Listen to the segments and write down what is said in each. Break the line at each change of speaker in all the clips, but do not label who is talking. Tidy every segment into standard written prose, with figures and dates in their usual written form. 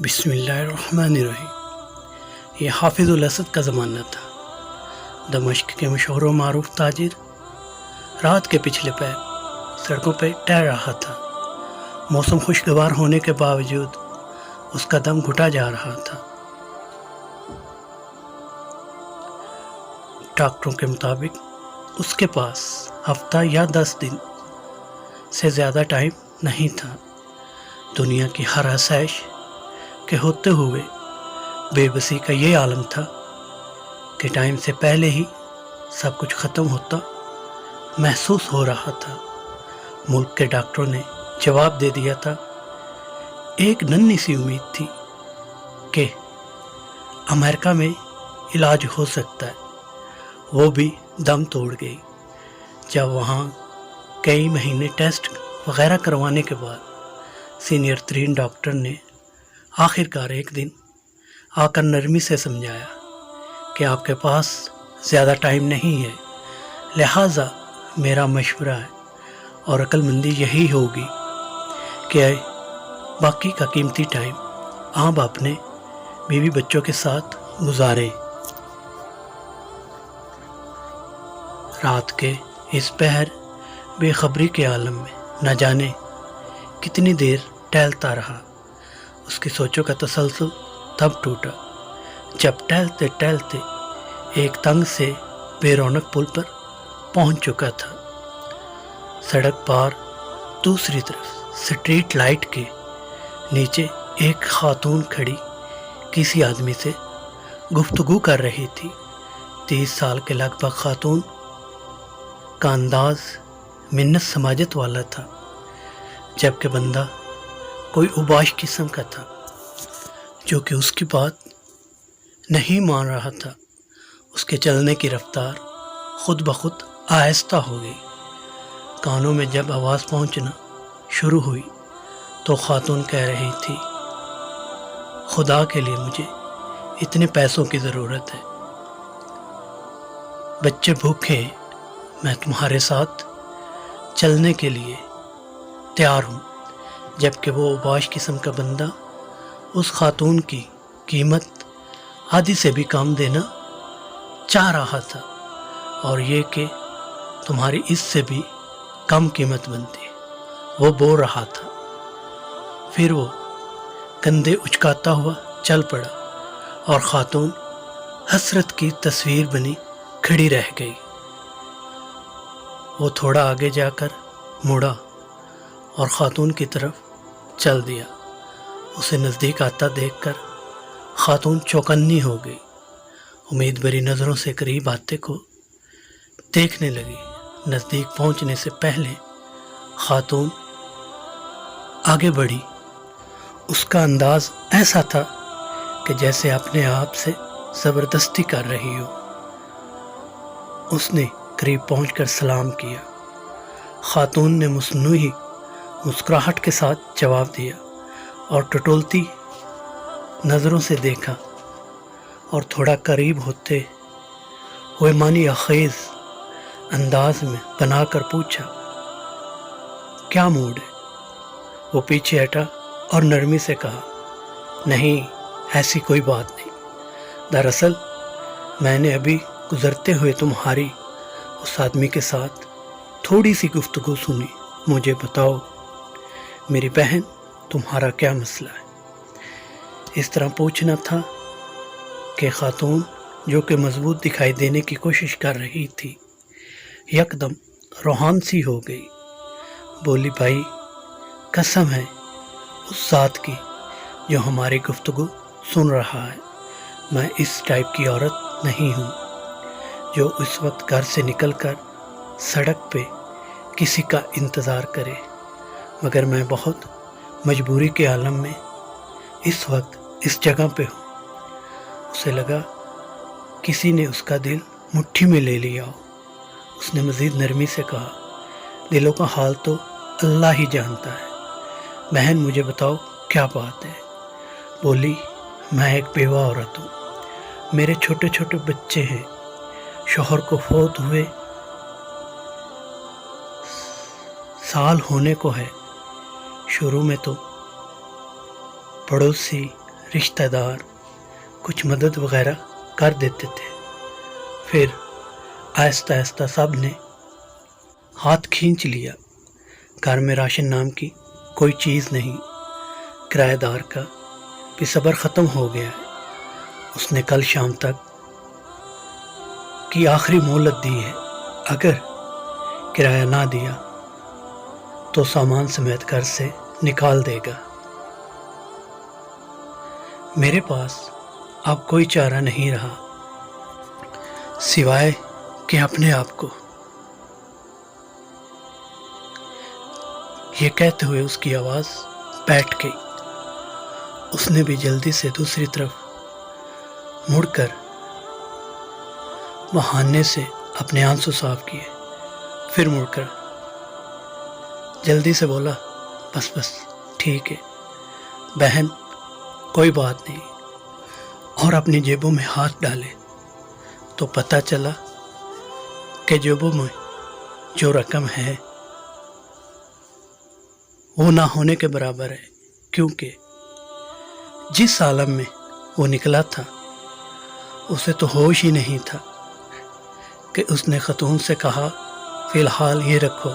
بسم اللہ الرحمن الرحیم۔ یہ حافظ الاسد کا زمانہ تھا۔ دمشق کے مشہور و معروف تاجر رات کے پچھلے پہر سڑکوں پہ ٹہل رہا تھا۔ موسم خوشگوار ہونے کے باوجود اس کا دم گھٹا جا رہا تھا۔ ڈاکٹروں کے مطابق اس کے پاس ہفتہ یا 10 دن سے زیادہ ٹائم نہیں تھا۔ دنیا کی ہر آسائش کے ہوتے ہوئے بے بسی کا یہ عالم تھا کہ ٹائم سے پہلے ہی سب کچھ ختم ہوتا محسوس ہو رہا تھا۔ ملک کے ڈاکٹروں نے جواب دے دیا تھا۔ ایک ننھی سی امید تھی کہ امریکہ میں علاج ہو سکتا ہے، وہ بھی دم توڑ گئی جب وہاں کئی مہینے ٹیسٹ وغیرہ کروانے کے بعد سینئر ترین ڈاکٹر نے آخر کار ایک دن آ کر نرمی سے سمجھایا کہ آپ کے پاس زیادہ ٹائم نہیں ہے، لہٰذا میرا مشورہ ہے اور عقل مندی یہی ہوگی کہ باقی کا قیمتی ٹائم آپ اپنے بیوی بچوں کے ساتھ گزاریں۔ رات کے اس پہر بے خبری کے عالم میں نہ جانے کتنی دیر ٹہلتا رہا۔ اس کی سوچوں کا تسلسل تب ٹوٹا جب ٹہلتے ٹہلتے ایک تنگ سے بے رونق پل پر پہنچ چکا تھا۔ سڑک پار دوسری طرف سٹریٹ لائٹ کے نیچے ایک خاتون کھڑی کسی آدمی سے گفتگو کر رہی تھی۔ 30 سال کے لگ بھگ خاتون کا انداز منت سماجت والا تھا، جبکہ بندہ کوئی اوباش قسم کا تھا جو کہ اس کی بات نہیں مان رہا تھا۔ اس کے چلنے کی رفتار خود بخود آہستہ ہو گئی۔ کانوں میں جب آواز پہنچنا شروع ہوئی تو خاتون کہہ رہی تھی، خدا کے لیے مجھے اتنے پیسوں کی ضرورت ہے، بچے بھوکے ہیں، میں تمہارے ساتھ چلنے کے لیے تیار ہوں۔ جبکہ وہ اوباش قسم کا بندہ اس خاتون کی قیمت آدھی سے بھی کم دینا چاہ رہا تھا، اور یہ کہ تمہاری اس سے بھی کم قیمت بنتی وہ بول رہا تھا۔ پھر وہ کندھے اچکاتا ہوا چل پڑا اور خاتون حسرت کی تصویر بنی کھڑی رہ گئی۔ وہ تھوڑا آگے جا کر مڑا اور خاتون کی طرف چل دیا۔ اسے نزدیک آتا دیکھ کر خاتون چوکنی ہو گئی۔ امید بھری نظروں سے قریب آتے کو دیکھنے لگی۔ نزدیک پہنچنے سے پہلے خاتون آگے بڑھی۔ اس کا انداز ایسا تھا کہ جیسے اپنے آپ سے زبردستی کر رہی ہو۔ اس نے قریب پہنچ کر سلام کیا۔ خاتون نے مصنوعی مسکراہٹ کے ساتھ جواب دیا اور ٹٹولتی نظروں سے دیکھا اور تھوڑا قریب ہوتے ہوئے معنی خیز انداز میں بنا کر پوچھا، کیا موڈ ہے؟ وہ پیچھے ہٹا اور نرمی سے کہا، نہیں ایسی کوئی بات نہیں، دراصل میں نے ابھی گزرتے ہوئے تمہاری اس آدمی کے ساتھ تھوڑی سی گفتگو سنی، مجھے بتاؤ میری بہن تمہارا کیا مسئلہ ہے؟ اس طرح پوچھنا تھا کہ خاتون جو کہ مضبوط دکھائی دینے کی کوشش کر رہی تھی یکدم روحان سی ہو گئی۔ بولی، بھائی قسم ہے اس ذات کی جو ہماری گفتگو سن رہا ہے، میں اس ٹائپ کی عورت نہیں ہوں جو اس وقت گھر سے نکل کر سڑک پہ کسی کا انتظار کرے، مگر میں بہت مجبوری کے عالم میں اس وقت اس جگہ پہ ہوں۔ اسے لگا کسی نے اس کا دل مٹھی میں لے لیا ہو۔ اس نے مزید نرمی سے کہا، دلوں کا حال تو اللہ ہی جانتا ہے، بہن مجھے بتاؤ کیا بات ہے؟ بولی، میں ایک بیوہ عورت ہوں، میرے چھوٹے چھوٹے بچے ہیں، شوہر کو فوت ہوئے سال ہونے کو ہے۔ شروع میں تو پڑوسی رشتہ دار کچھ مدد وغیرہ کر دیتے تھے۔ پھر آہستہ آہستہ سب نے ہاتھ کھینچ لیا۔ گھر میں راشن نام کی کوئی چیز نہیں۔ کرایہ دار کا بھی صبر ختم ہو گیا ہے۔ اس نے کل شام تک کی آخری مہلت دی ہے۔ اگر کرایہ نہ دیا تو سامان سمیت گھر سے نکال دے گا۔ میرے پاس اب کوئی چارہ نہیں رہا سوائے کہ اپنے آپ کو، یہ کہتے ہوئے اس کی آواز بیٹھ گئی۔ اس نے بھی جلدی سے دوسری طرف مڑ کر بہانے سے اپنے آنسو صاف کیے، پھر مڑ کر جلدی سے بولا، بس بس ٹھیک ہے بہن، کوئی بات نہیں، اور اپنی جیبوں میں ہاتھ ڈالے تو پتہ چلا کہ جیبوں میں جو رقم ہے وہ نہ ہونے کے برابر ہے، کیونکہ جس عالم میں وہ نکلا تھا اسے تو ہوش ہی نہیں تھا کہ اس نے خاتون سے کہا، فی الحال یہ رکھو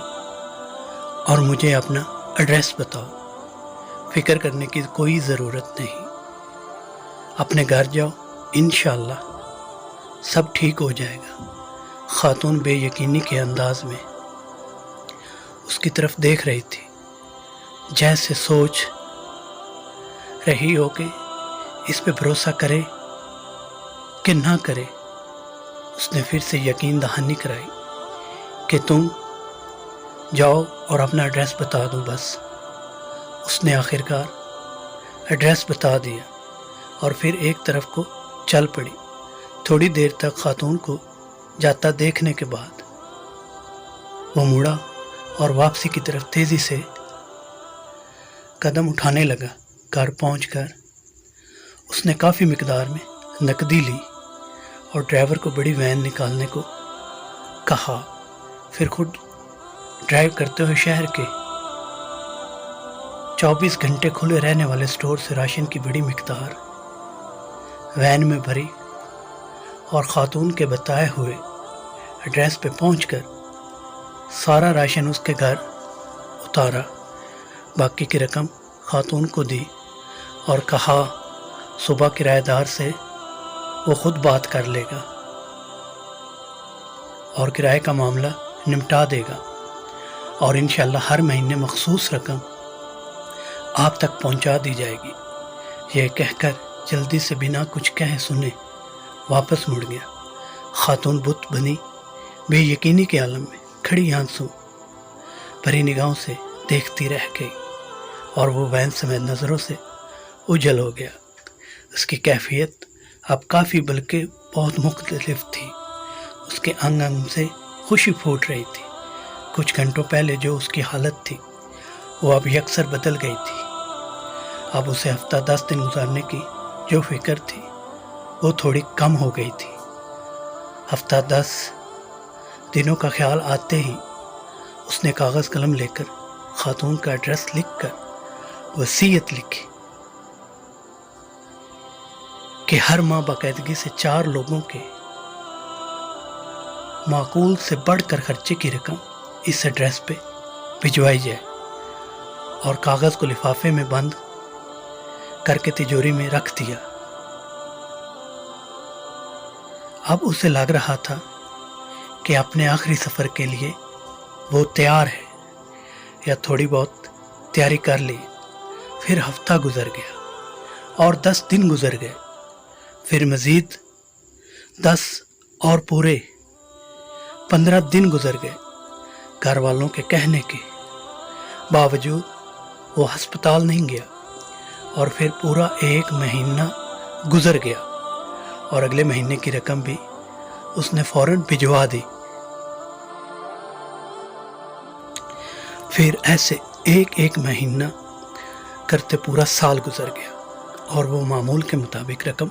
اور مجھے اپنا ایڈریس بتاؤ، فکر کرنے کی کوئی ضرورت نہیں، اپنے گھر جاؤ، انشاءاللہ سب ٹھیک ہو جائے گا۔ خاتون بے یقینی کے انداز میں اس کی طرف دیکھ رہی تھی، جیسے سوچ رہی ہو کہ اس پہ بھروسہ کرے کہ نہ کرے۔ اس نے پھر سے یقین دہانی کرائی کہ تم جاؤ اور اپنا ایڈریس بتا دو بس۔ اس نے آخرکار ایڈریس بتا دیا اور پھر ایک طرف کو چل پڑی۔ تھوڑی دیر تک خاتون کو جاتا دیکھنے کے بعد وہ مڑا اور واپسی کی طرف تیزی سے قدم اٹھانے لگا۔ گھر پہنچ کر اس نے کافی مقدار میں نقدی لی اور ڈرائیور کو بڑی وین نکالنے کو کہا، پھر خود ڈرائیو کرتے ہوئے شہر کے 24 گھنٹے کھلے رہنے والے سٹور سے راشن کی بڑی مقدار وین میں بھری اور خاتون کے بتائے ہوئے ایڈریس پہ پہنچ کر سارا راشن اس کے گھر اتارا۔ باقی کی رقم خاتون کو دی اور کہا صبح کرایہ دار سے وہ خود بات کر لے گا اور کرائے کا معاملہ نمٹا دے گا، اور انشاءاللہ ہر مہینے مخصوص رقم آپ تک پہنچا دی جائے گی۔ یہ کہہ کر جلدی سے بنا کچھ کہے سنے واپس مڑ گیا۔ خاتون بت بنی بے یقینی کے عالم میں کھڑی آنسو بھری نگاہوں سے دیکھتی رہ گئی، اور وہ وین سمیت نظروں سے اجل ہو گیا۔ اس کی کیفیت اب کافی بلکہ بہت مختلف تھی۔ اس کے انگ انگ سے خوشی پھوٹ رہی تھی۔ کچھ گھنٹوں پہلے جو اس کی حالت تھی وہ اب یکسر بدل گئی تھی۔ اب اسے ہفتہ 10 دن گزارنے کی جو فکر تھی وہ تھوڑی کم ہو گئی تھی۔ ہفتہ 10 دنوں کا خیال آتے ہی اس نے کاغذ قلم لے کر خاتون کا ایڈریس لکھ کر وصیت لکھی کہ ہر ماہ باقاعدگی سے 4 لوگوں کے معقول سے بڑھ کر خرچے کی رقم اس ایڈریس پہ بھجوائی جائے، اور کاغذ کو لفافے میں بند کر کے تجوری میں رکھ دیا۔ اب اسے لگ رہا تھا کہ اپنے آخری سفر کے لیے وہ تیار ہے، یا تھوڑی بہت تیاری کر لی۔ پھر ہفتہ گزر گیا اور 10 دن گزر گئے، پھر مزید 10 اور پورے 15 دن گزر گئے۔ گھر والوں کے کہنے کے باوجود وہ ہسپتال نہیں گیا، اور پھر پورا 1 مہینہ گزر گیا، اور اگلے مہینے کی رقم بھی اس نے فوراً بھجوا دی۔ پھر ایسے ایک مہینہ کرتے پورا سال گزر گیا، اور وہ معمول کے مطابق رقم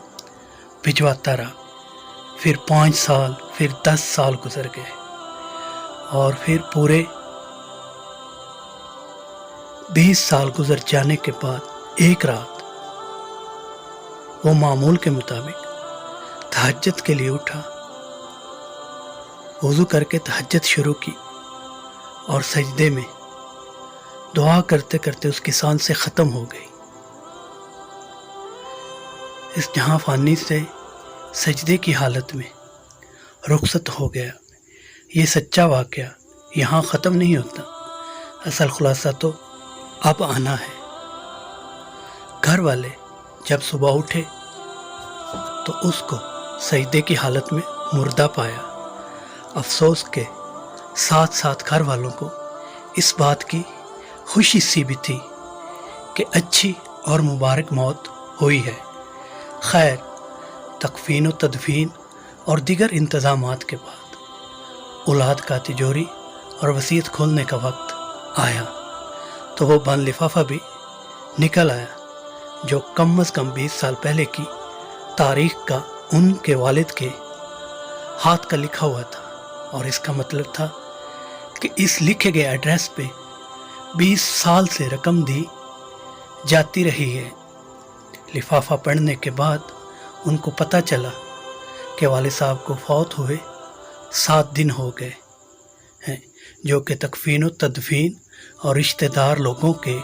بھجواتا رہا۔ پھر 5 سال، پھر 10 سال گزر گئے، اور پھر پورے 20 سال گزر جانے کے بعد ایک رات وہ معمول کے مطابق تہجد کے لیے اٹھا، وضو کر کے تہجد شروع کی اور سجدے میں دعا کرتے کرتے اس کی سانسیں ختم ہو گئی۔ اس جہاں فانی سے سجدے کی حالت میں رخصت ہو گیا۔ یہ سچا واقعہ یہاں ختم نہیں ہوتا، اصل خلاصہ تو اب آنا ہے۔ گھر والے جب صبح اٹھے تو اس کو سجدے کی حالت میں مردہ پایا۔ افسوس کے ساتھ ساتھ گھر والوں کو اس بات کی خوشی سی بھی تھی کہ اچھی اور مبارک موت ہوئی ہے۔ خیر، تکفین و تدفین اور دیگر انتظامات کے بعد اولاد کا تجوری اور وصیت کھولنے کا وقت آیا تو وہ بند لفافہ بھی نکل آیا جو کم از کم 20 سال پہلے کی تاریخ کا ان کے والد کے ہاتھ کا لکھا ہوا تھا، اور اس کا مطلب تھا کہ اس لکھے گئے ایڈریس پہ 20 سال سے رقم دی جاتی رہی ہے۔ لفافہ پڑھنے کے بعد ان کو پتہ چلا کہ والد صاحب کو فوت ہوئے 7 دن ہو گئے ہیں، جو کہ تکفین و تدفین اور رشتہ دار لوگوں کے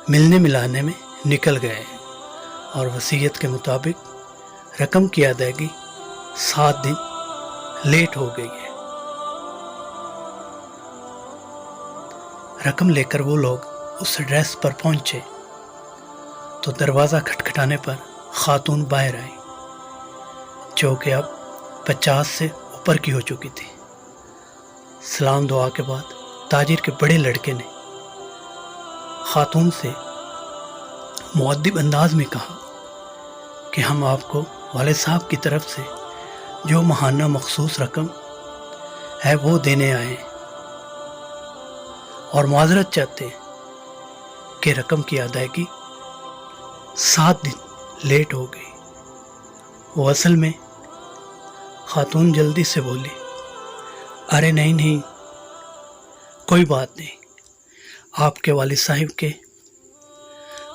ملنے ملانے میں نکل گئے ہیں، اور وصیت کے مطابق رقم کی ادائیگی 7 دن لیٹ ہو گئی ہے۔ رقم لے کر وہ لوگ اس ایڈریس پر پہنچے تو دروازہ کھٹکھٹانے پر خاتون باہر آئی، جو کہ اب 50 سے اوپر کی ہو چکی تھی۔ سلام دعا کے بعد تاجر کے بڑے لڑکے نے خاتون سے مؤدب انداز میں کہا کہ ہم آپ کو والد صاحب کی طرف سے جو ماہانہ مخصوص رقم ہے وہ دینے آئے ہیں، اور معذرت چاہتے ہیں کہ رقم کی ادائیگی 7 دن لیٹ ہو گئی۔ وہ اصل میں خاتون جلدی سے بولی، ارے نہیں، کوئی بات نہیں، آپ کے والد صاحب کے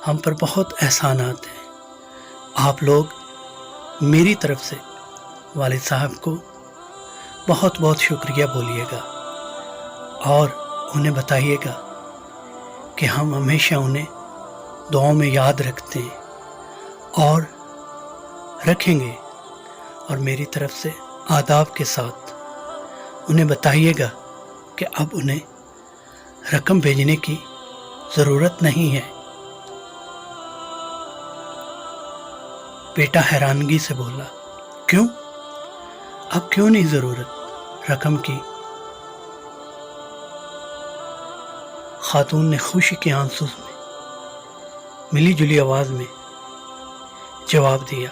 ہم پر بہت احسانات ہیں، آپ لوگ میری طرف سے والد صاحب کو بہت بہت شکریہ بولیے گا، اور انہیں بتائیے گا کہ ہم ہمیشہ انہیں دعاؤں میں یاد رکھتے ہیں اور رکھیں گے، اور میری طرف سے آداب کے ساتھ انہیں بتائیے گا کہ اب انہیں رقم بھیجنے کی ضرورت نہیں ہے۔ بیٹا حیرانگی سے بولا، کیوں؟ اب کیوں نہیں ضرورت رقم کی؟ خاتون نے خوشی کے آنسو میں ملی جلی آواز میں جواب دیا،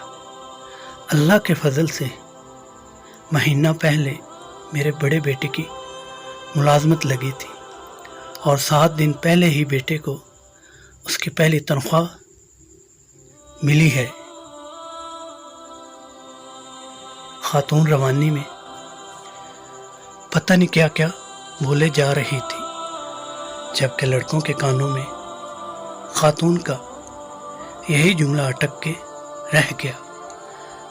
اللہ کے فضل سے مہینہ پہلے میرے بڑے بیٹے کی ملازمت لگی تھی، اور 7 دن پہلے ہی بیٹے کو اس کی پہلی تنخواہ ملی ہے۔ خاتون روانی میں پتہ نہیں کیا کیا بولے جا رہی تھی، جبکہ لڑکوں کے کانوں میں خاتون کا یہی جملہ اٹک کے رہ گیا،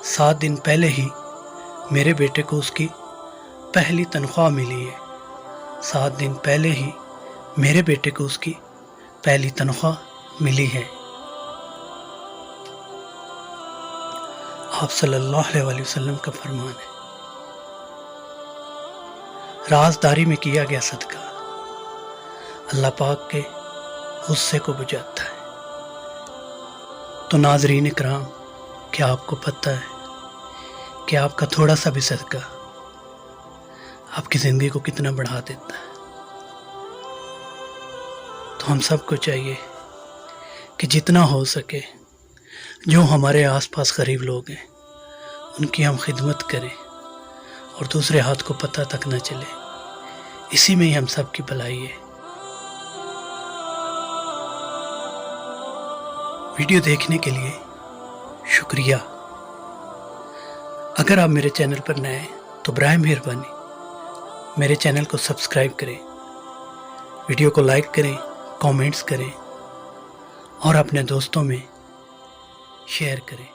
7 دن پہلے ہی میرے بیٹے کو اس کی پہلی تنخواہ ملی ہے، 7 دن پہلے ہی میرے بیٹے کو اس کی پہلی تنخواہ ملی ہے۔ آپ صلی اللہ علیہ وسلم کا فرمان ہے، رازداری میں کیا گیا صدقہ اللہ پاک کے غصے کو بجھاتا ہے۔ تو ناظرین کرام، کیا آپ کو پتہ ہے کہ آپ کا تھوڑا سا بھی صدقہ آپ کی زندگی کو کتنا بڑھا دیتا ہے؟ تو ہم سب کو چاہیے کہ جتنا ہو سکے جو ہمارے آس پاس غریب لوگ ہیں ان کی ہم خدمت کریں، اور دوسرے ہاتھ کو پتہ تک نہ چلے، اسی میں ہی ہم سب کی بھلائی ہے۔ ویڈیو دیکھنے کے لیے شکریہ۔ اگر آپ میرے چینل پر نئے ہیں تو برائے مہربانی میرے چینل کو سبسکرائب کریں، ویڈیو کو لائک کریں، کامنٹس کریں، اور اپنے دوستوں میں شیئر کریں۔